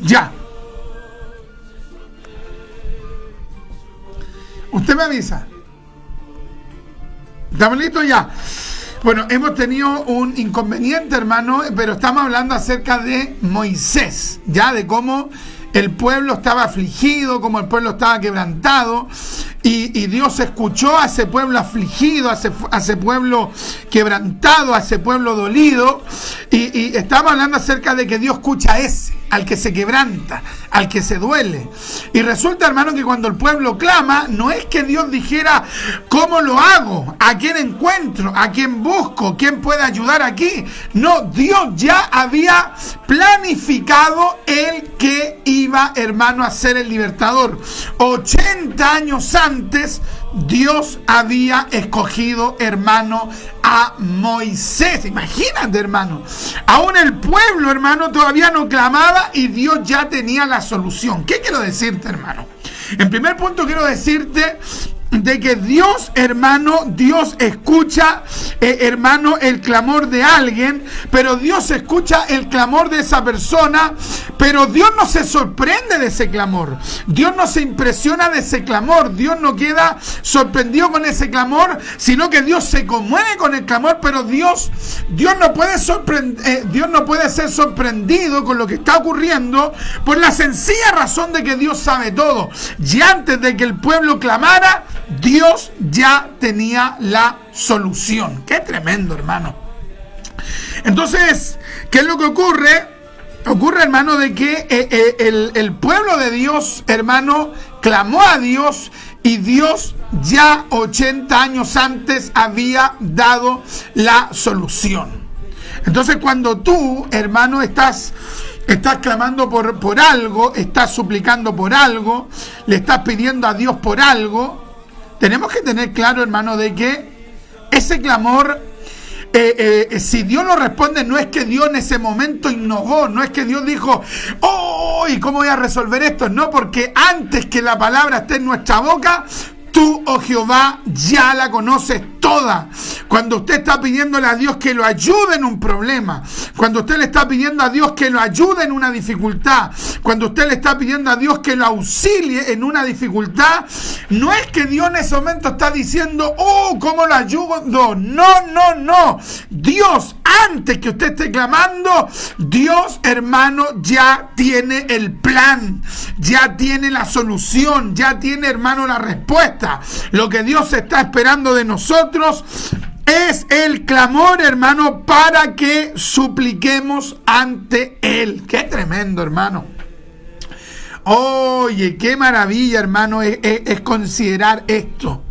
Ya. Usted me avisa. ¿Estamos listos ya? Bueno, hemos tenido un inconveniente, hermano, pero estamos hablando acerca de Moisés, ya, de cómo el pueblo estaba afligido, cómo el pueblo estaba quebrantado, y Dios escuchó a ese pueblo afligido, a ese pueblo quebrantado, a ese pueblo dolido, y estamos hablando acerca de que Dios escucha a ese, al que se quebranta, al que se duele. Y resulta, hermano, que cuando el pueblo clama, no es que Dios dijera, ¿cómo lo hago? ¿A quién encuentro? ¿A quién busco? ¿Quién puede ayudar aquí? No, Dios ya había planificado el que iba, hermano, a ser el libertador. 80 años antes, Dios había escogido, hermano, a Moisés. Imagínate, hermano. Aún el pueblo, hermano, todavía no clamaba y Dios ya tenía la solución. ¿Qué quiero decirte, hermano? En primer punto quiero decirte de que Dios, hermano, Dios escucha, hermano, el clamor de alguien, pero Dios escucha el clamor de esa persona, pero Dios no se sorprende de ese clamor, Dios no se impresiona de ese clamor, Dios no queda sorprendido con ese clamor, sino que Dios se conmueve con el clamor, pero Dios no puede ser sorprendido con lo que está ocurriendo por la sencilla razón de que Dios sabe todo. Y antes de que el pueblo clamara, Dios ya tenía la solución. ¡Qué tremendo, hermano! Entonces, ¿qué es lo que ocurre? Ocurre, hermano, de que el pueblo de Dios, hermano, clamó a Dios y Dios ya 80 años antes había dado la solución. Entonces, cuando tú, hermano, estás clamando por algo, estás suplicando por algo, le estás pidiendo a Dios por algo, tenemos que tener claro, hermano, de que ese clamor, si Dios lo responde, no es que Dios en ese momento innovó, no es que Dios dijo, oh, ¿y cómo voy a resolver esto? No, porque antes que la palabra esté en nuestra boca, tú, oh Jehová, ya la conoces toda. Cuando usted está pidiéndole a Dios que lo ayude en un problema, cuando usted le está pidiendo a Dios que lo ayude en una dificultad, cuando usted le está pidiendo a Dios que lo auxilie en una dificultad, no es que Dios en ese momento está diciendo, oh, ¿cómo lo ayudo? No. Dios, antes que usted esté clamando, Dios, hermano, ya tiene el plan, ya tiene la solución, ya tiene, hermano, la respuesta. Lo que Dios está esperando de nosotros es el clamor, hermano, para que supliquemos ante Él. ¡Qué tremendo, hermano! Oye, qué maravilla, hermano, es considerar esto.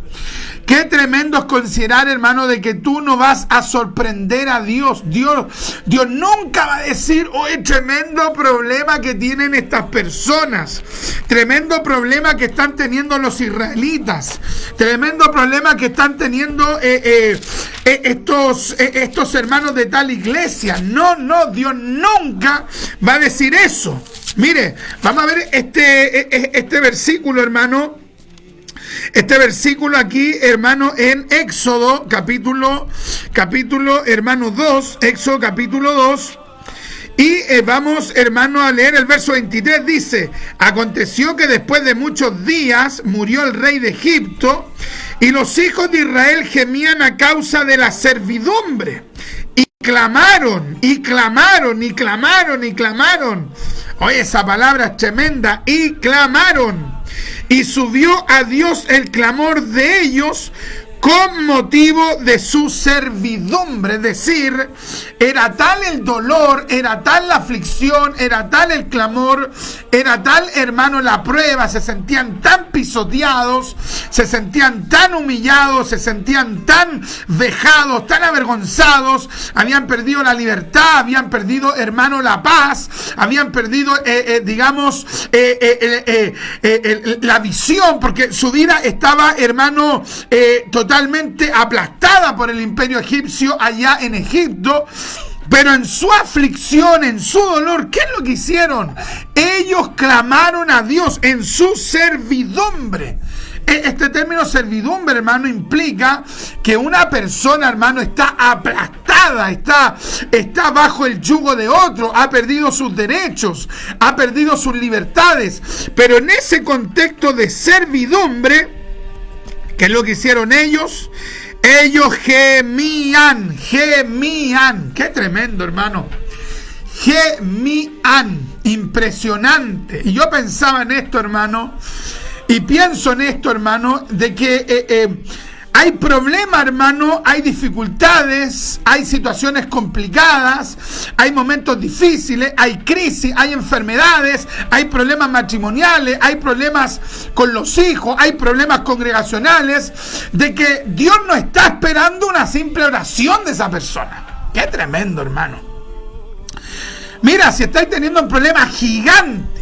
Qué tremendo es considerar, hermano, de que tú no vas a sorprender a Dios. Dios nunca va a decir, oye, tremendo problema que tienen estas personas. Tremendo problema que están teniendo los israelitas. Tremendo problema que están teniendo estos hermanos de tal iglesia. No, Dios nunca va a decir eso. Mire, vamos a ver este versículo, hermano. Este versículo aquí, hermano, en Éxodo, capítulo, hermano, 2, Éxodo, capítulo 2, y vamos, hermano, a leer el verso 23, dice, aconteció que después de muchos días murió el rey de Egipto, y los hijos de Israel gemían a causa de la servidumbre, y clamaron. Oye, esa palabra es tremenda, y clamaron. Y subió a Dios el clamor de ellos con motivo de su servidumbre. Es decir, era tal el dolor, era tal la aflicción, era tal el clamor, era tal, hermano, la prueba. Se sentían tan pisoteados, se sentían tan humillados, se sentían tan vejados, tan avergonzados. Habían perdido la libertad, habían perdido, hermano, la paz, habían perdido, la visión, porque su vida estaba, hermano, totalmente aplastada por el imperio egipcio allá en Egipto. Pero en su aflicción, en su dolor, ¿qué es lo que hicieron? Ellos clamaron a Dios en su servidumbre. Este término servidumbre, hermano, implica que una persona, hermano, está aplastada, está bajo el yugo de otro, ha perdido sus derechos, ha perdido sus libertades. Pero en ese contexto de servidumbre, ¿qué es lo que hicieron ellos? Ellos gemían. Qué tremendo, hermano. Gemían. Impresionante. Y yo pensaba en esto, hermano, y pienso en esto, hermano, de que hay problemas, hermano, hay dificultades, hay situaciones complicadas, hay momentos difíciles, hay crisis, hay enfermedades, hay problemas matrimoniales, hay problemas con los hijos, hay problemas congregacionales, de que Dios no está esperando una simple oración de esa persona. Qué tremendo, hermano. Mira, si estáis teniendo un problema gigante,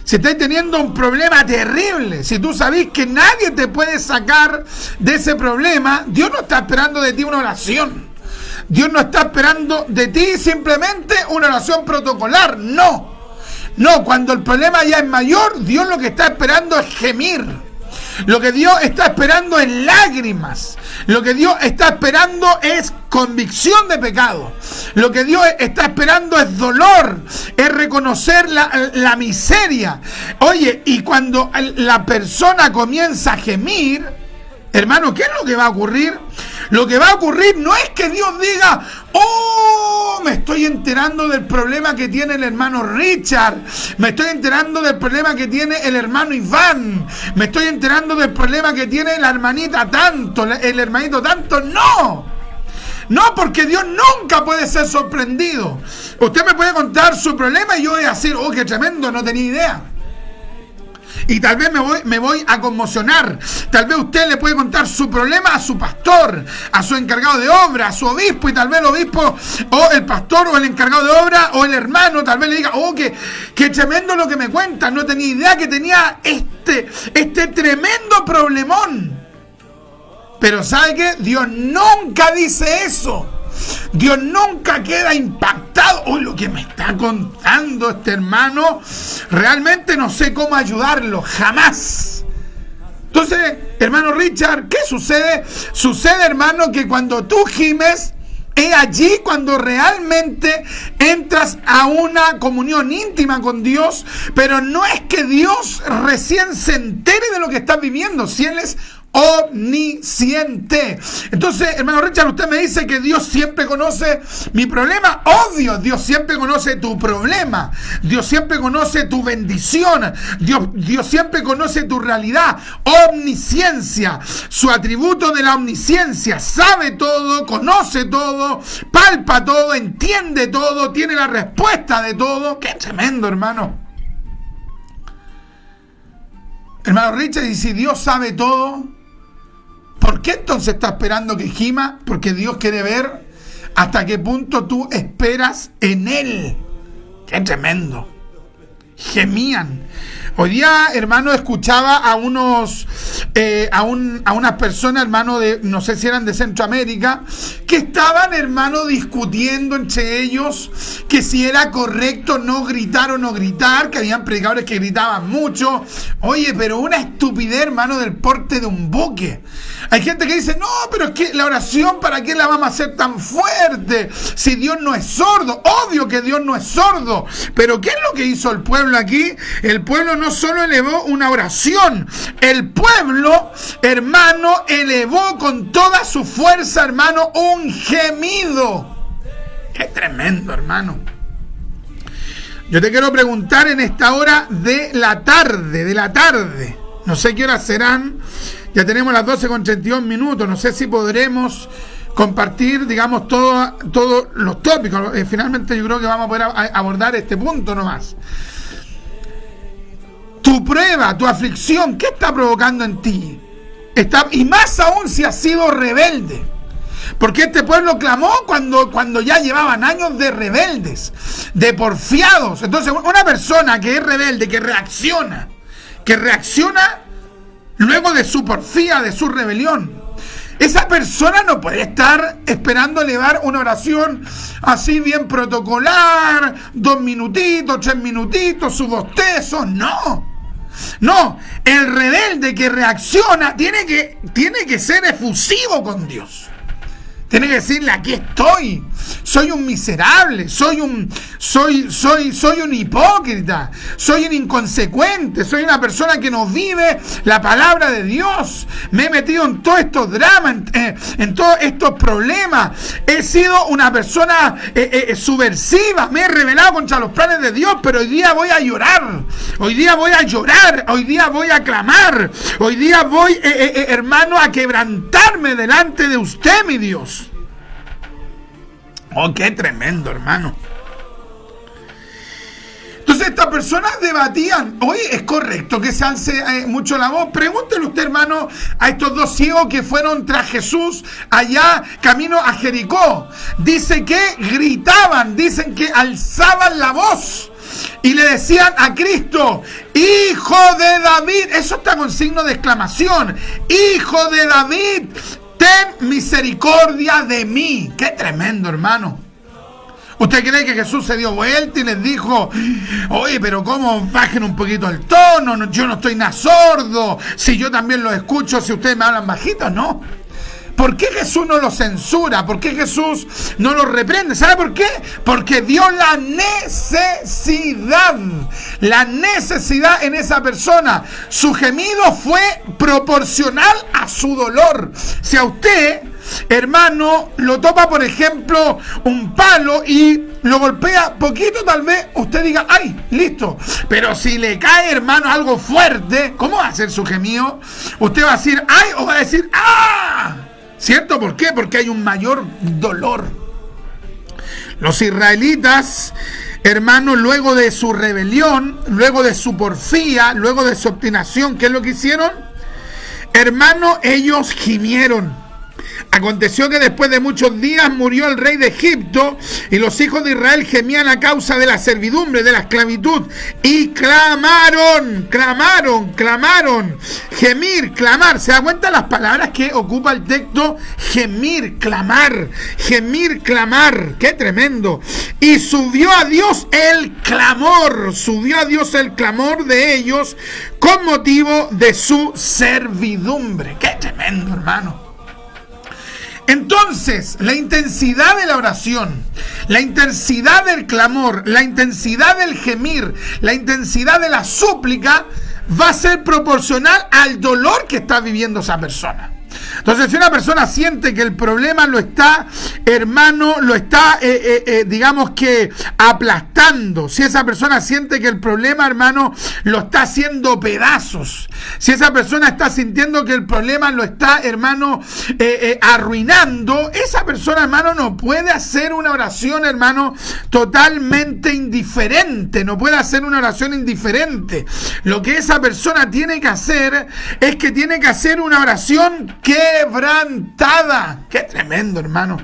si estáis teniendo un problema terrible, si tú sabés que nadie te puede sacar de ese problema, Dios no está esperando de ti una oración. Dios no está esperando de ti simplemente una oración protocolar. No, cuando el problema ya es mayor, Dios lo que está esperando es gemir. Lo que Dios está esperando es lágrimas. Lo que Dios está esperando es convicción de pecado. Lo que Dios está esperando es dolor, es reconocer la miseria. Oye, y cuando la persona comienza a gemir, hermano, ¿qué es lo que va a ocurrir? Lo que va a ocurrir no es que Dios diga, oh, me estoy enterando del problema que tiene el hermano Richard, me estoy enterando del problema que tiene el hermano Iván, me estoy enterando del problema que tiene la hermanita tanto, el hermanito tanto. No, porque Dios nunca puede ser sorprendido. Usted me puede contar su problema y yo voy a decir, oh, qué tremendo, no tenía idea. Y tal vez me voy a conmocionar. Tal vez usted le puede contar su problema a su pastor, a su encargado de obra, a su obispo, y tal vez el obispo o el pastor o el encargado de obra o el hermano tal vez le diga, oh, qué tremendo lo que me cuentan, no tenía idea que tenía este tremendo problemón. Pero ¿sabe qué? Dios nunca dice eso. Dios nunca queda impactado. Oh, lo que me está contando este hermano, realmente no sé cómo ayudarlo, jamás. Entonces, hermano Richard, ¿qué sucede? Sucede, hermano, que cuando tú gimes, es allí cuando realmente entras a una comunión íntima con Dios, pero no es que Dios recién se entere de lo que estás viviendo, si Él es omnisciente. Entonces, hermano Richard, usted me dice que Dios siempre conoce mi problema. Obvio, Dios siempre conoce tu problema. Dios siempre conoce tu bendición. Dios siempre conoce tu realidad. Omnisciencia, su atributo de la omnisciencia. Sabe todo, conoce todo, palpa todo, entiende todo, tiene la respuesta de todo. Qué tremendo, hermano. Hermano Richard, y si Dios sabe todo, ¿por qué entonces está esperando que gima? Porque Dios quiere ver hasta qué punto tú esperas en Él. ¡Qué tremendo! Gemían. Hoy día, hermano, escuchaba a unas personas, hermano, no sé si eran de Centroamérica, que estaban, hermano, discutiendo entre ellos que si era correcto no gritar o no gritar, que habían predicadores que gritaban mucho. Oye, pero una estupidez, hermano, del porte de un buque. Hay gente que dice, no, pero es que la oración, ¿para qué la vamos a hacer tan fuerte? Si Dios no es sordo. Obvio que Dios no es sordo. Pero ¿qué es lo que hizo el pueblo aquí? El pueblo no solo elevó una oración, el pueblo, hermano, elevó con toda su fuerza, hermano, un gemido. ¡Qué tremendo, hermano! Yo te quiero preguntar en esta hora de la tarde, no sé qué horas serán, ya tenemos las 12:32, no sé si podremos compartir, digamos, todos los tópicos. Finalmente yo creo que vamos a poder abordar este punto nomás. Tu prueba, tu aflicción, ¿qué está provocando en ti? Y más aún si has sido rebelde. Porque este pueblo clamó cuando ya llevaban años de rebeldes, de porfiados. Entonces, una persona que es rebelde, que reacciona luego de su porfía, de su rebelión, esa persona no puede estar esperando elevar una oración así bien protocolar, 2 minutitos, 3 minutitos, su bostezo, no. No, el rebelde que reacciona tiene que ser efusivo con Dios. Tiene que decirle, aquí estoy. Soy un miserable, soy un hipócrita, soy un inconsecuente, soy una persona que no vive la palabra de Dios. Me he metido en todos estos dramas, en todos estos problemas. He sido una persona subversiva, me he rebelado contra los planes de Dios, pero hoy día voy a llorar, hoy día voy a clamar, hoy día voy, hermano, a quebrantarme delante de usted, mi Dios. Oh, qué tremendo, hermano. Entonces estas personas debatían, oye, ¿es correcto que se alce mucho la voz? Pregúntele usted, hermano, a estos dos ciegos que fueron tras Jesús allá camino a Jericó. Dice que gritaban, dicen que alzaban la voz y le decían a Cristo, Hijo de David. Eso está con signo de exclamación. Hijo de David, ten misericordia de mí. Qué tremendo, hermano. ¿Usted cree que Jesús se dio vuelta y les dijo, oye, pero cómo bajen un poquito el tono? Yo no estoy nada sordo. Si yo también lo escucho, si ustedes me hablan bajito, no. ¿Por qué Jesús no lo censura? ¿Por qué Jesús no lo reprende? ¿Sabe por qué? Porque vio la necesidad en esa persona. Su gemido fue proporcional a su dolor. Si a usted, hermano, lo topa, por ejemplo, un palo y lo golpea poquito, tal vez usted diga, ¡ay, listo! Pero si le cae, hermano, algo fuerte, ¿cómo va a ser su gemido? Usted va a decir, ¡ay! O va a decir, ¡ah! ¿Cierto? ¿Por qué? Porque hay un mayor dolor. Los israelitas, hermanos, luego de su rebelión, luego de su porfía, luego de su obstinación, ¿qué es lo que hicieron? Hermanos, ellos gimieron. Aconteció que después de muchos días murió el rey de Egipto y los hijos de Israel gemían a causa de la servidumbre, de la esclavitud, y clamaron, gemir, clamar. ¿Se da cuenta las palabras que ocupa el texto? Gemir, clamar, qué tremendo. Y subió a Dios el clamor de ellos con motivo de su servidumbre. Qué tremendo, hermano. Entonces, la intensidad de la oración, la intensidad del clamor, la intensidad del gemir, la intensidad de la súplica va a ser proporcional al dolor que está viviendo esa persona. Entonces, si una persona siente que el problema lo está, hermano, digamos que aplastando, si esa persona siente que el problema, hermano, lo está haciendo pedazos, si esa persona está sintiendo que el problema lo está, hermano, arruinando, esa persona, hermano, no puede hacer una oración, hermano, totalmente indiferente, no puede hacer una oración indiferente. Lo que esa persona tiene que hacer es que tiene que hacer una oración quebrantada. Qué tremendo, hermano.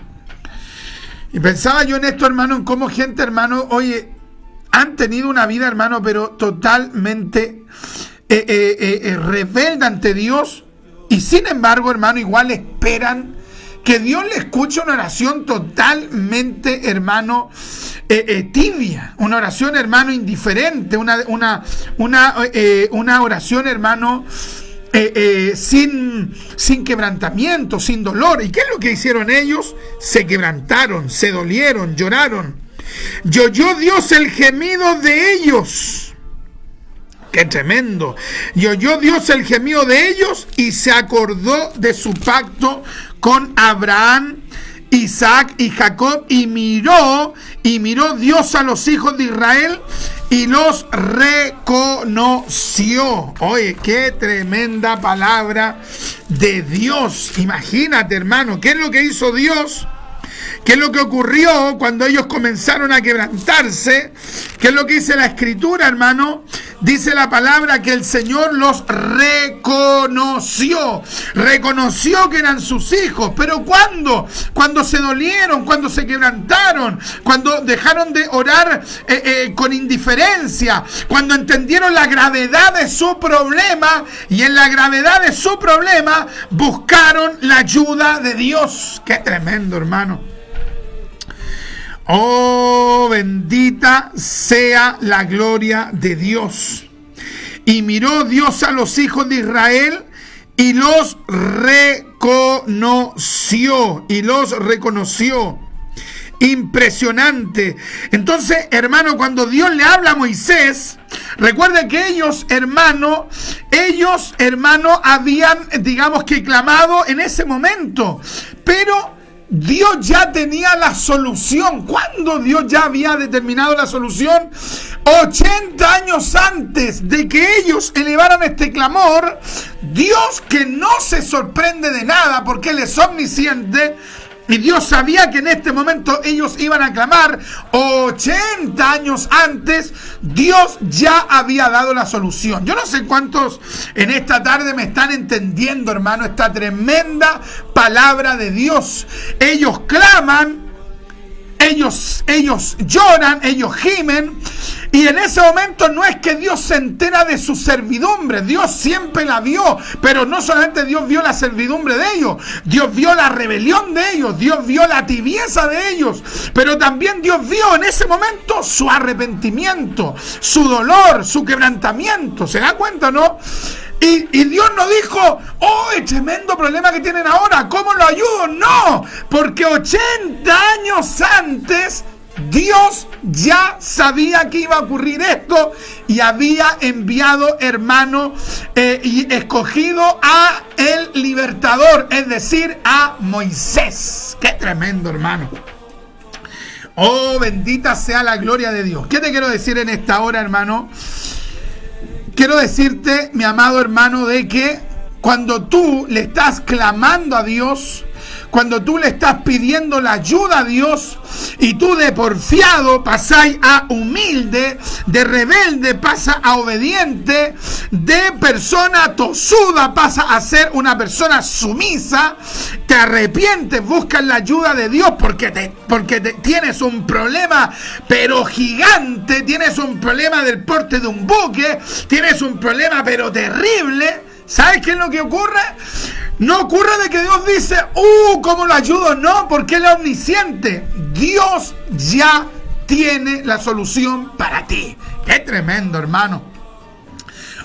Y pensaba yo en esto, hermano, en cómo gente, hermano, oye, han tenido una vida, hermano, pero totalmente rebelde ante Dios, y sin embargo, hermano, igual esperan que Dios le escuche una oración totalmente, hermano, tibia, una oración, hermano, indiferente, una oración, hermano, sin quebrantamiento, sin dolor. ¿Y qué es lo que hicieron ellos? Se quebrantaron, se dolieron, lloraron. Y oyó Dios el gemido de ellos. ¡Qué tremendo! Y oyó Dios el gemido de ellos y se acordó de su pacto con Abraham, Isaac y Jacob, y miró Dios a los hijos de Israel y los reconoció. Oye, qué tremenda palabra de Dios. Imagínate, hermano, ¿qué es lo que hizo Dios? ¿Qué es lo que ocurrió cuando ellos comenzaron a quebrantarse? ¿Qué es lo que dice la Escritura, hermano? Dice la palabra que el Señor los reconoció. Reconoció que eran sus hijos. ¿Pero cuándo? Cuando se dolieron, cuando se quebrantaron, cuando dejaron de orar con indiferencia, cuando entendieron la gravedad de su problema, y en la gravedad de su problema buscaron la ayuda de Dios. ¡Qué tremendo, hermano! Oh, bendita sea la gloria de Dios. Y miró Dios a los hijos de Israel y los reconoció. Impresionante. Entonces, hermano, cuando Dios le habla a Moisés, recuerde que ellos, hermano, habían, digamos que clamado en ese momento, pero Dios ya tenía la solución. ¿Cuándo Dios ya había determinado la solución? 80 años antes de que ellos elevaran este clamor. Dios, que no se sorprende de nada porque Él es omnisciente, y Dios sabía que en este momento ellos iban a clamar. 80 años antes, Dios ya había dado la solución. Yo no sé cuántos en esta tarde me están entendiendo, hermano, esta tremenda palabra de Dios. Ellos claman, ellos lloran, ellos gimen, y en ese momento no es que Dios se entera de su servidumbre. Dios siempre la vio, pero no solamente Dios vio la servidumbre de ellos, Dios vio la rebelión de ellos, Dios vio la tibieza de ellos, pero también Dios vio en ese momento su arrepentimiento, su dolor, su quebrantamiento. ¿Se da cuenta, no? Y Dios no dijo, oh, el tremendo problema que tienen ahora, ¿cómo lo ayudo? No, porque 80 años antes Dios ya sabía que iba a ocurrir esto y había enviado, hermano, y escogido a el libertador, es decir, a Moisés. ¡Qué tremendo, hermano! Oh, bendita sea la gloria de Dios. ¿Qué te quiero decir en esta hora, hermano? Quiero decirte, mi amado hermano, de que cuando tú le estás clamando a Dios, cuando tú le estás pidiendo la ayuda a Dios, y tú de porfiado pasáis a humilde, de rebelde pasa a obediente, de persona tosuda pasa a ser una persona sumisa, te arrepientes, buscas la ayuda de Dios porque tienes un problema, pero gigante, tienes un problema del porte de un buque, tienes un problema pero terrible. ¿Sabes qué es lo que ocurre? No ocurre de que Dios dice, ¿cómo lo ayudo? No, porque Él es omnisciente. Dios ya tiene la solución para ti. ¡Qué tremendo, hermano!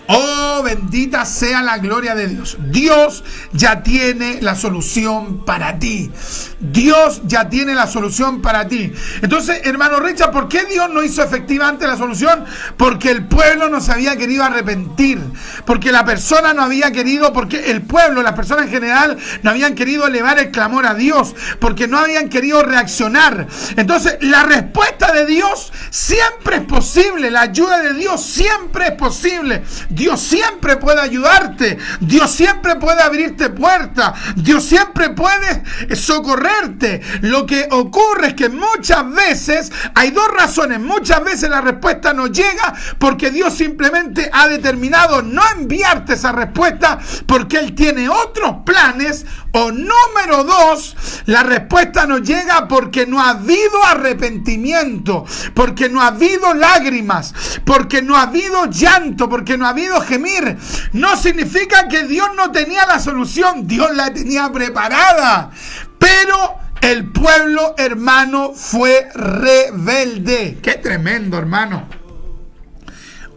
Oh, bendita sea la gloria de Dios. Dios ya tiene la solución para ti. Dios ya tiene la solución para ti. Entonces, hermano Richard, ¿por qué Dios no hizo efectivamente la solución? Porque el pueblo no se había querido arrepentir. Porque la persona no había querido, porque el pueblo, las personas en general, no habían querido elevar el clamor a Dios. Porque no habían querido reaccionar. Entonces, la respuesta de Dios siempre es posible. La ayuda de Dios siempre es posible. Dios siempre puede ayudarte. Dios siempre puede abrirte puertas. Dios siempre puede socorrerte. Lo que ocurre es que muchas veces hay dos razones. Muchas veces la respuesta no llega porque Dios simplemente ha determinado no enviarte esa respuesta porque Él tiene otros planes. O número dos, la respuesta no llega porque no ha habido arrepentimiento, porque no ha habido lágrimas, porque no ha habido llanto, porque no ha habido gemir. No significa que Dios no tenía la solución, Dios la tenía preparada, pero el pueblo, hermano, fue rebelde. ¡Qué tremendo, hermano!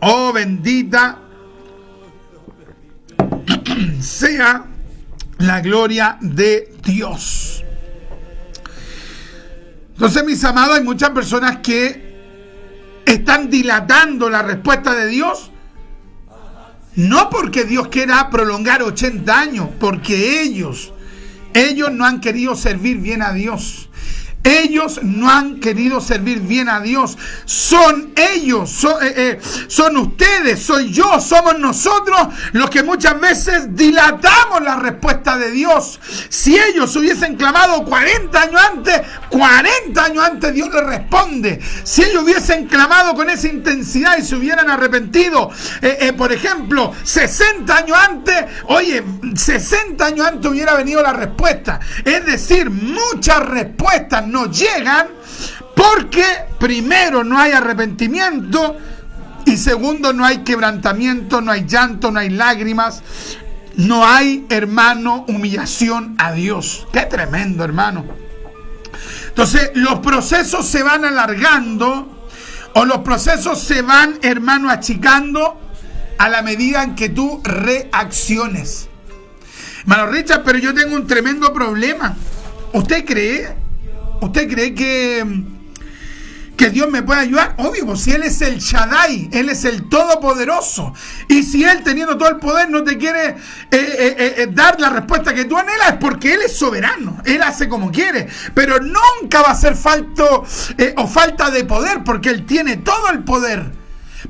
Oh, bendita sea la gloria de Dios. Entonces, mis amados, hay muchas personas que están dilatando la respuesta de Dios, no porque Dios quiera prolongar 80 años, porque ellos no han querido servir bien a Dios. Ellos no han querido servir bien a Dios. Son ellos, son ustedes, soy yo, somos nosotros los que muchas veces dilatamos la respuesta de Dios. Si ellos hubiesen clamado 40 años antes Dios les responde. Si ellos hubiesen clamado con esa intensidad y se hubieran arrepentido, por ejemplo, 60 años antes, 60 años antes hubiera venido la respuesta. Es decir, muchas respuestas no llegan porque primero no hay arrepentimiento y segundo no hay quebrantamiento, no hay llanto, no hay lágrimas, no hay, hermano, humillación a Dios. Qué tremendo, hermano. Entonces los procesos se van alargando o los procesos se van, hermano, achicando a la medida en que tú reacciones. Hermano Richard, pero yo tengo un tremendo problema. ¿Usted cree que Dios me puede ayudar? Obvio, pues si Él es el Shaddai, Él es el Todopoderoso. Y si Él, teniendo todo el poder, no te quiere dar la respuesta que tú anhelas, es porque Él es soberano. Él hace como quiere. Pero nunca va a ser falta de poder, porque Él tiene todo el poder.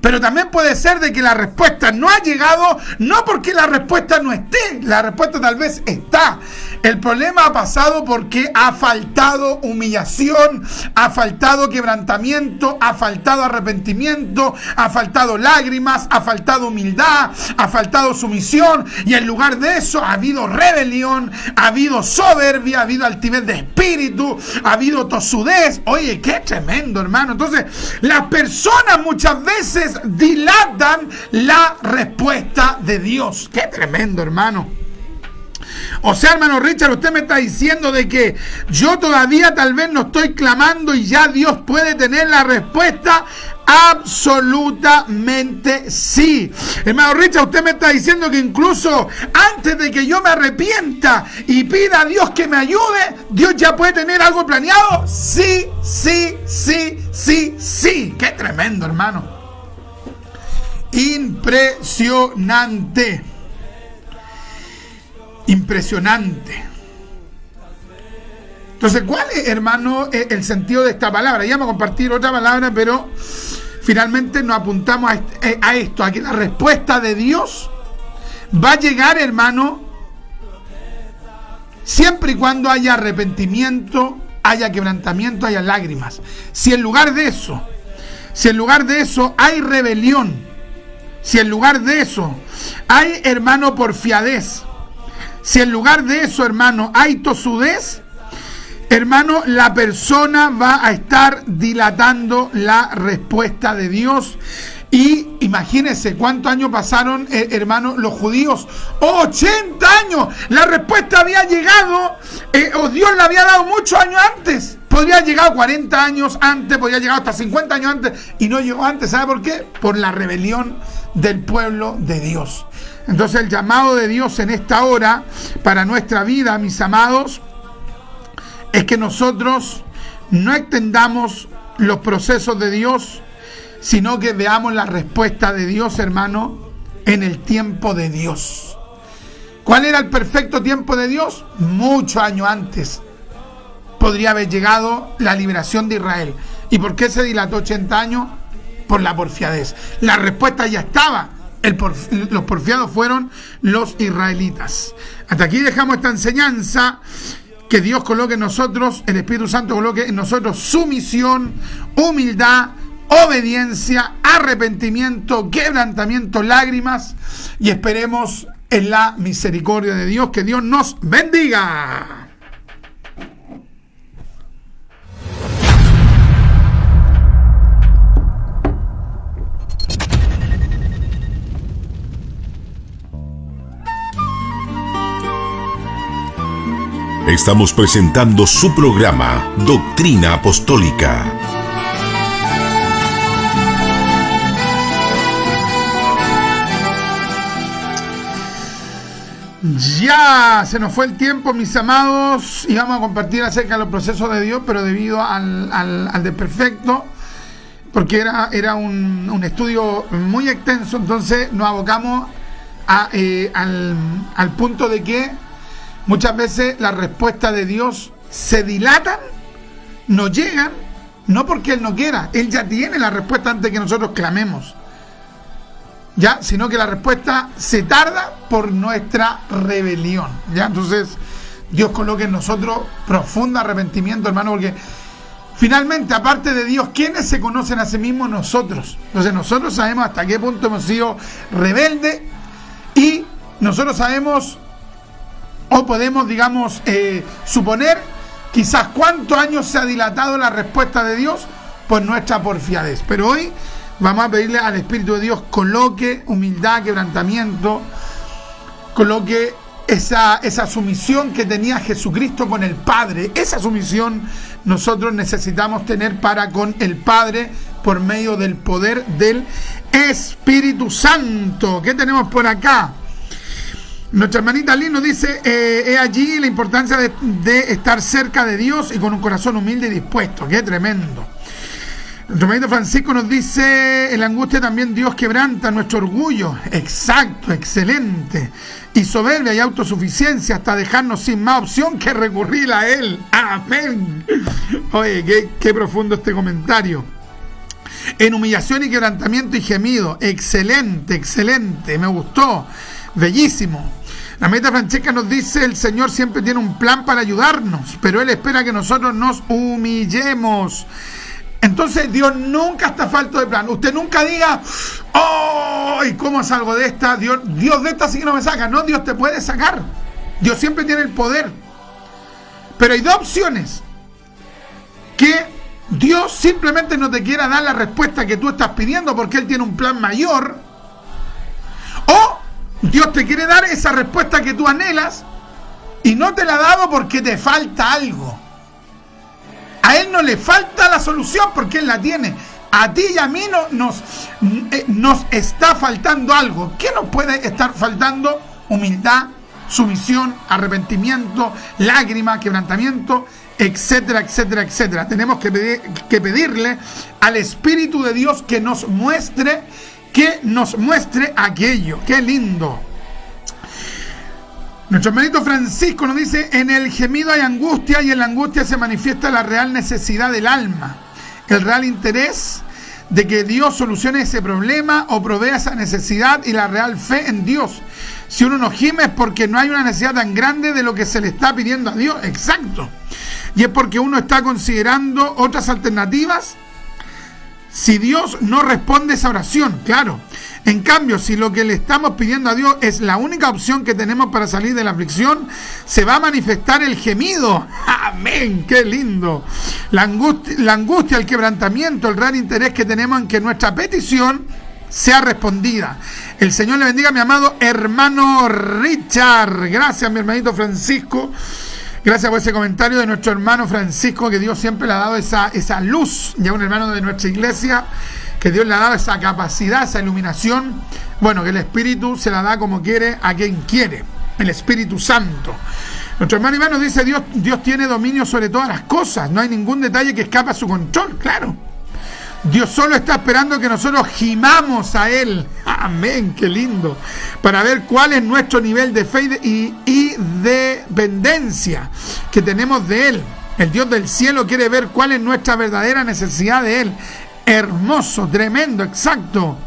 Pero también puede ser de que la respuesta no ha llegado, no porque la respuesta no esté, la respuesta tal vez está. El problema ha pasado porque ha faltado humillación, ha faltado quebrantamiento, ha faltado arrepentimiento, ha faltado lágrimas, ha faltado humildad, ha faltado sumisión, y en lugar de eso ha habido rebelión, ha habido soberbia, ha habido altivez de espíritu, ha habido tosudez. Oye, qué tremendo, hermano. Entonces, las personas muchas veces dilatan la respuesta de Dios. Qué tremendo, hermano. O sea, hermano Richard, usted me está diciendo de que yo todavía tal vez no estoy clamando y ya Dios puede tener la respuesta. Absolutamente sí. Hermano Richard, usted me está diciendo que incluso antes de que yo me arrepienta y pida a Dios que me ayude, Dios ya puede tener algo planeado. Sí, sí, sí, sí, sí. Qué tremendo, hermano. Impresionante. Impresionante. Entonces, ¿cuál es, hermano, el sentido de esta palabra? Ya vamos a compartir otra palabra, pero finalmente nos apuntamos a esto, a que la respuesta de Dios va a llegar, hermano, siempre y cuando haya arrepentimiento, haya quebrantamiento, haya lágrimas. Si en lugar de eso hay rebelión, si en lugar de eso hay, hermano, porfiadez, si en lugar de eso, hermano, hay tosudez, hermano, la persona va a estar dilatando la respuesta de Dios. Y imagínense cuántos años pasaron, hermano, los judíos. 80 años. La respuesta había llegado, o Dios la había dado muchos años antes. Podría haber llegado 40 años antes, podría haber llegado hasta 50 años antes, y no llegó antes. ¿Sabe por qué? Por la rebelión del pueblo de Dios. Entonces, el llamado de Dios en esta hora para nuestra vida, mis amados, es que nosotros no extendamos los procesos de Dios, sino que veamos la respuesta de Dios, hermano, en el tiempo de Dios. ¿Cuál era el perfecto tiempo de Dios? Muchos años antes podría haber llegado la liberación de Israel. ¿Y por qué se dilató 80 años? Por la porfiadez. La respuesta ya estaba. Los porfiados fueron los israelitas. Hasta aquí dejamos esta enseñanza. Que Dios coloque en nosotros, el Espíritu Santo coloque en nosotros sumisión, humildad, obediencia, arrepentimiento, quebrantamiento, lágrimas, y esperemos en la misericordia de Dios. Que Dios nos bendiga. Estamos presentando su programa Doctrina Apostólica. Ya se nos fue el tiempo, mis amados, y vamos a compartir acerca de los procesos de Dios, pero debido al desperfecto, porque era un estudio muy extenso, entonces nos abocamos al punto de que muchas veces las respuestas de Dios se dilatan, no llegan, no porque Él no quiera, Él ya tiene la respuesta antes que nosotros clamemos, ya, sino que la respuesta se tarda por nuestra rebelión, ya. Entonces Dios coloque en nosotros profundo arrepentimiento, hermano, porque finalmente, aparte de Dios, ¿quiénes se conocen a sí mismos? Nosotros. Entonces nosotros sabemos hasta qué punto hemos sido rebeldes, y nosotros sabemos, o podemos, digamos, suponer quizás cuántos años se ha dilatado la respuesta de Dios por nuestra porfiadez. Pero hoy vamos a pedirle al Espíritu de Dios coloque humildad, quebrantamiento, coloque esa sumisión que tenía Jesucristo con el Padre. Esa sumisión nosotros necesitamos tener para con el Padre por medio del poder del Espíritu Santo. ¿Qué tenemos por acá? Nuestra hermanita Liz nos dice, he allí la importancia de estar cerca de Dios y con un corazón humilde y dispuesto. ¡Qué tremendo! Nuestro hermanito Francisco nos dice, en la angustia también Dios quebranta nuestro orgullo. Exacto, excelente. Y soberbia y autosuficiencia hasta dejarnos sin más opción que recurrir a Él. Amén. Oye, qué profundo este comentario. En humillación y quebrantamiento y gemido. Excelente, excelente. Me gustó. Bellísimo. La hermanita Francesca nos dice, el Señor siempre tiene un plan para ayudarnos, pero Él espera que nosotros nos humillemos. Entonces Dios nunca está falto de plan. Usted nunca diga, oh, ¿y cómo salgo de esta? Dios de esta sí que no me saca. No, Dios te puede sacar. Dios siempre tiene el poder. Pero hay dos opciones. Que Dios simplemente no te quiera dar la respuesta que tú estás pidiendo porque Él tiene un plan mayor. O Dios te quiere dar esa respuesta que tú anhelas y no te la ha dado porque te falta algo. A Él no le falta la solución porque Él la tiene. A ti y a mí nos está faltando algo. ¿Qué nos puede estar faltando? Humildad, sumisión, arrepentimiento, lágrima, quebrantamiento, etcétera, etcétera, etcétera. Tenemos que pedirle al Espíritu de Dios que nos muestre aquello. ¡Qué lindo! Nuestro hermanito Francisco nos dice, en el gemido hay angustia y en la angustia se manifiesta la real necesidad del alma, el real interés de que Dios solucione ese problema o provea esa necesidad y la real fe en Dios. Si uno no gime es porque no hay una necesidad tan grande de lo que se le está pidiendo a Dios. Exacto. Y es porque uno está considerando otras alternativas. Si Dios no responde esa oración, claro. En cambio, si lo que le estamos pidiendo a Dios es la única opción que tenemos para salir de la aflicción, se va a manifestar el gemido. ¡Amén! ¡Qué lindo! La angustia, el quebrantamiento, el real interés que tenemos en que nuestra petición sea respondida. El Señor le bendiga a mi amado hermano Richard. Gracias, mi hermanito Francisco. Gracias por ese comentario de nuestro hermano Francisco, que Dios siempre le ha dado esa luz. Ya un hermano de nuestra iglesia, que Dios le ha dado esa capacidad, esa iluminación. Bueno, que el Espíritu se la da como quiere a quien quiere. El Espíritu Santo. Nuestro hermano Iván nos dice, Dios tiene dominio sobre todas las cosas. No hay ningún detalle que escape a su control. Claro. Dios solo está esperando que nosotros gimamos a Él. Amén, qué lindo. Para ver cuál es nuestro nivel de fe y dependencia que tenemos de Él. El Dios del cielo quiere ver cuál es nuestra verdadera necesidad de Él. Hermoso, tremendo, exacto.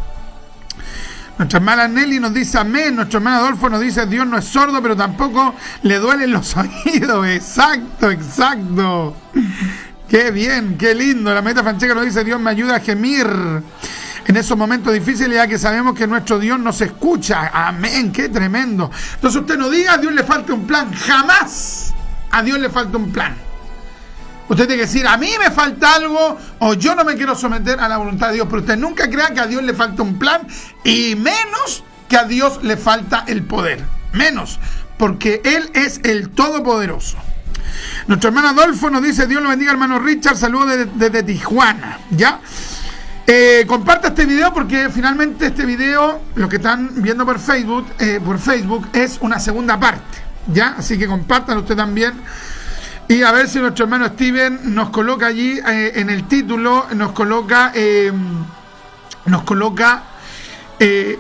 Nuestra hermana Nelly nos dice amén. Nuestro hermano Adolfo nos dice, Dios no es sordo, pero tampoco le duelen los oídos. Exacto, exacto. Qué bien, qué lindo. La meta Francesca nos dice, Dios me ayuda a gemir en esos momentos difíciles, ya que sabemos que nuestro Dios nos escucha. Amén, qué tremendo. Entonces usted no diga, a Dios le falta un plan. Jamás a Dios le falta un plan. Usted tiene que decir, a mí me falta algo, o yo no me quiero someter a la voluntad de Dios. Pero usted nunca crea que a Dios le falta un plan, y menos que a Dios le falta el poder. Menos, porque Él es el Todopoderoso. Nuestro hermano Adolfo nos dice, Dios lo bendiga, hermano Richard, saludos desde Tijuana, ¿ya? Comparta este video porque finalmente este video, los que están viendo por Facebook, es una segunda parte, ¿ya? Así que compártanlo usted también. Y a ver si nuestro hermano Steven nos coloca allí en el título, nos coloca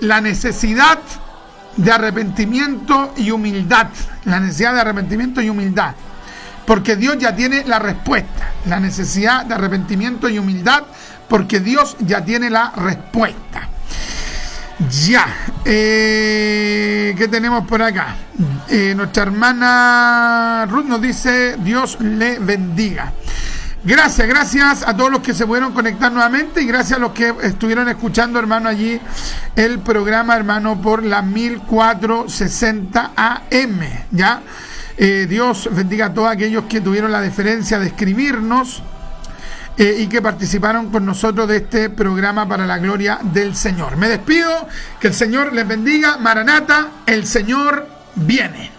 la necesidad de arrepentimiento y humildad. La necesidad de arrepentimiento y humildad. Porque Dios ya tiene la respuesta. La necesidad de arrepentimiento y humildad, porque Dios ya tiene la respuesta. Ya. ¿Qué tenemos por acá? Nuestra hermana Ruth nos dice, Dios le bendiga. Gracias a todos los que se pudieron conectar nuevamente y gracias a los que estuvieron escuchando, hermano, allí el programa, hermano, por la 1460 AM, ¿ya? Dios bendiga a todos aquellos que tuvieron la deferencia de escribirnos y que participaron con nosotros de este programa para la gloria del Señor. Me despido, que el Señor les bendiga. Maranata, el Señor viene.